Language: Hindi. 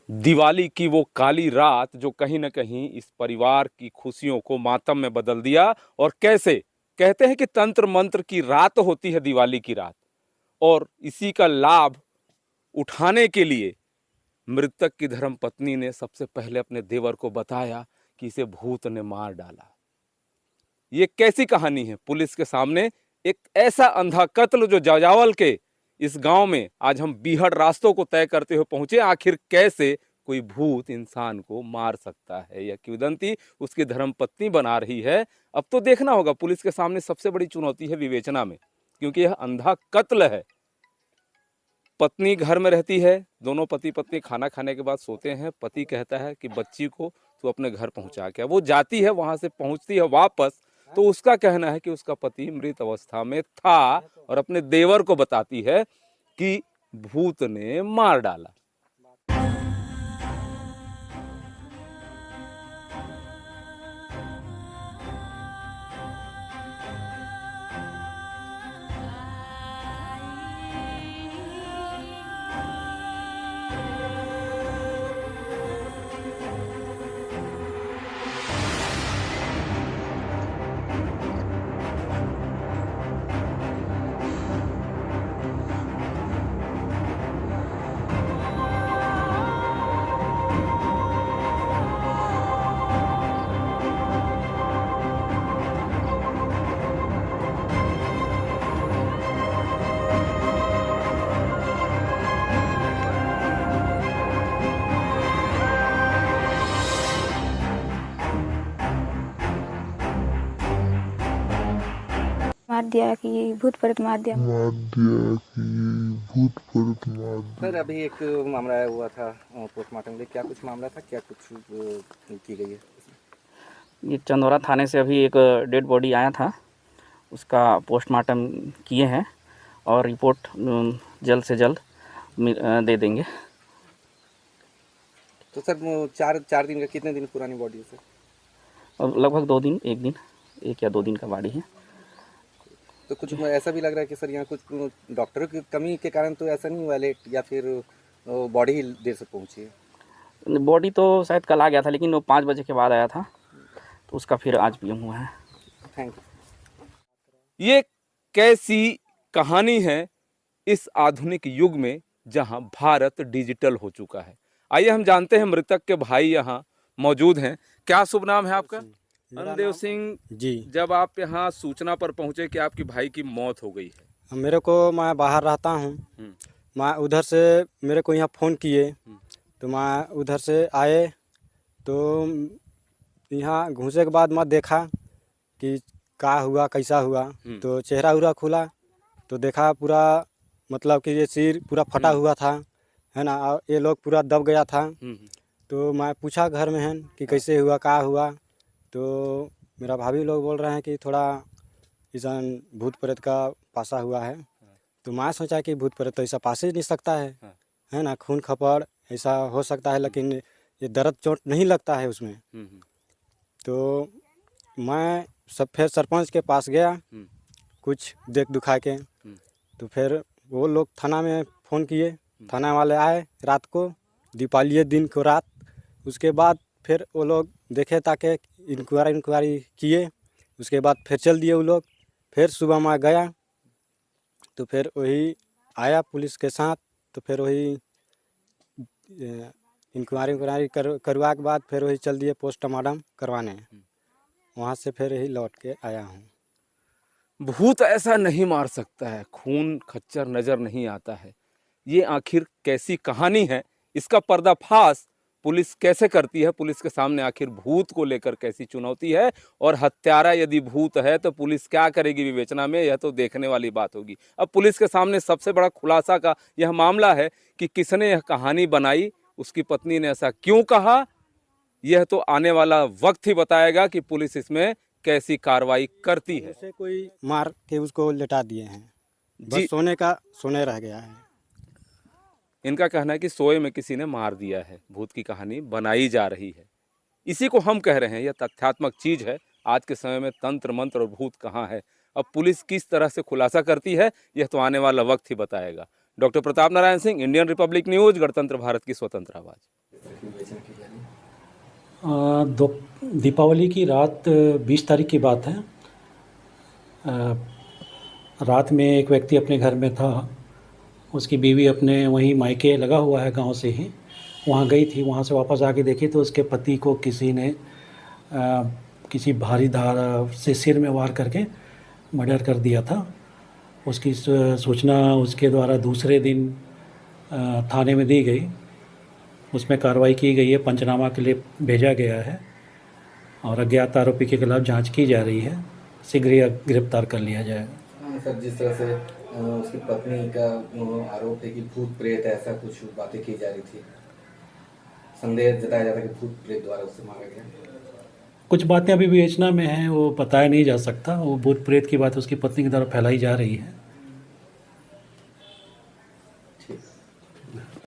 दिवाली की वो काली रात जो कहीं न कहीं इस परिवार की खुशियों को मातम में बदल दिया। और कैसे कहते हैं कि तंत्र मंत्र की रात होती है दिवाली की रात, और इसी का लाभ उठाने के लिए मृतक की धर्मपत्नी ने सबसे पहले अपने देवर को बताया कि इसे भूत ने मार डाला। ये कैसी कहानी है पुलिस के सामने? एक ऐसा अंधा कत्ल जो जाजावल के इस गांव में आज हम बीहड़ रास्तों को तय करते हुए पहुंचे। आखिर कैसे कोई भूत इंसान को मार सकता है? यह किंवदंती उसकी धर्मपत्नी बना रही है। अब तो देखना होगा, पुलिस के सामने सबसे बड़ी चुनौती है विवेचना में, क्योंकि यह अंधा कत्ल है। पत्नी घर में रहती है, दोनों पति पत्नी खाना खाने के बाद सोते हैं। पति कहता है कि बच्ची को तू अपने घर पहुंचा के, वो जाती है, वहां से पहुंचती है वापस, तो उसका कहना है कि उसका पति मृत अवस्था में था और अपने देवर को बताती है कि भूत ने मार डाला। मार दिया कि भूत प्रेत मार दिया। सर अभी एक मामला हुआ था पोस्टमार्टम के, क्या कुछ मामला था, क्या कुछ की गई है? ये चंदौरा थाने से अभी एक डेड बॉडी आया था, उसका पोस्टमार्टम किए हैं और रिपोर्ट जल्द से जल्द दे देंगे। तो सर चार दिन का, कितने दिन पुरानी बॉडी है सर? अब लगभग 2 दिन, 1 दिन, 1 या 2 दिन का बॉडी है। तो कुछ ऐसा भी लग रहा है कि सर यहाँ कुछ डॉक्टरों की कमी के कारण तो ऐसा नहीं हुआ लेट, या फिर बॉडी ही देर से पहुँची है? बॉडी तो शायद कल आ गया था, लेकिन वो 5 बजे के बाद आया था, तो उसका फिर आज पीएम हुआ है। Thank you. ये कैसी कहानी है इस आधुनिक युग में जहां भारत डिजिटल हो चुका है। आइए हम जानते हैं, मृतक के भाई यहाँ मौजूद हैं। क्या शुभ नाम है आपका? अनदेव सिंह जी। जब आप यहाँ सूचना पर पहुंचे कि आपके भाई की मौत हो गई है? मेरे को, मैं बाहर रहता हूँ, मैं उधर से मेरे को यहाँ फ़ोन किए, तो मैं उधर से आए, तो यहाँ घुसे के बाद मैं देखा कि क्या हुआ, कैसा हुआ। तो चेहरा उहरा खुला तो देखा पूरा, मतलब कि ये सिर पूरा फटा हुआ था, है ना, और ये लोग पूरा दब गया था। तो मैं पूछा घर में है कि कैसे हुआ, क्या हुआ। तो मेरा भाभी लोग बोल रहे हैं कि थोड़ा ऐसा भूत प्रेत का पासा हुआ है। तो मैं सोचा कि भूत प्रेत तो ऐसा पास ही नहीं सकता है ना, खून खपड़ ऐसा हो सकता है, लेकिन ये दर्द चोट नहीं लगता है उसमें। तो मैं फिर सरपंच के पास गया, कुछ देख दुखा के। तो फिर वो लोग थाना में फ़ोन किए, थाना वाले आए रात को, दीपावली दिन को रात। उसके बाद फिर वो लोग देखे ताकि इंक्वायरी किए, उसके बाद फिर चल दिए वो लोग। फिर सुबह मैं गया तो फिर वही आया पुलिस के साथ, तो फिर वही इंक्वायरी करवा के बाद फिर वही चल दिए पोस्टमार्टम करवाने। वहाँ से फिर यही लौट के आया हूँ। भूत ऐसा नहीं मार सकता है, खून खच्चर नजर नहीं आता है। ये आखिर कैसी कहानी है? इसका पर्दाफाश पुलिस कैसे करती है? पुलिस के सामने आखिर भूत को लेकर कैसी चुनौती है? और हत्यारा यदि भूत है तो पुलिस क्या करेगी विवेचना में? यह तो देखने वाली बात होगी। अब पुलिस के सामने सबसे बड़ा खुलासा का यह मामला है कि किसने यह कहानी बनाई, उसकी पत्नी ने ऐसा क्यों कहा। यह तो आने वाला वक्त ही बताएगा कि पुलिस इसमें कैसी कार्रवाई करती है। ऐसे कोई मार के उसको लेटा दिए हैं, जी। बस सोने का सोने रह गया है। इनका कहना है कि सोए में किसी ने मार दिया है, भूत की कहानी बनाई जा रही है। इसी को हम कह रहे हैं, यह तथ्यात्मक चीज है। आज के समय में तंत्र मंत्र और भूत कहाँ है? अब पुलिस किस तरह से खुलासा करती है, यह तो आने वाला वक्त ही बताएगा। Doctor Pratap Narayan Singh, Indian Republic news, गणतंत्र भारत की स्वतंत्र आवाज। की विवेचना की जा रही है? दो दीपावली की रात 20 तारीख की बात है। रात में एक व्यक्ति अपने घर में था, उसकी बीवी अपने वहीं मायके लगा हुआ है गांव से ही, वहाँ गई थी। वहाँ से वापस आके देखी तो उसके पति को किसी ने किसी भारी धार से सिर में वार करके मर्डर कर दिया था। उसकी सूचना उसके द्वारा दूसरे दिन थाने में दी गई, उसमें कार्रवाई की गई है, पंचनामा के लिए भेजा गया है और अज्ञात आरोपी के खिलाफ जांच की जा रही है। शीघ्र ही गिरफ्तार कर लिया जाएगा। हाँ सर, जिस तरह से उसकी पत्नी का आरोप है कि भूत प्रेत ऐसा कुछ बातें की जा रही थी, संदेह जताया जाता है कि भूत प्रेत द्वारा उससे मारा गया। कुछ बातें अभी विवेचना में हैं, वो बताया नहीं जा सकता। वो भूत प्रेत की बात उसकी पत्नी की द्वारा फैलाई जा रही है।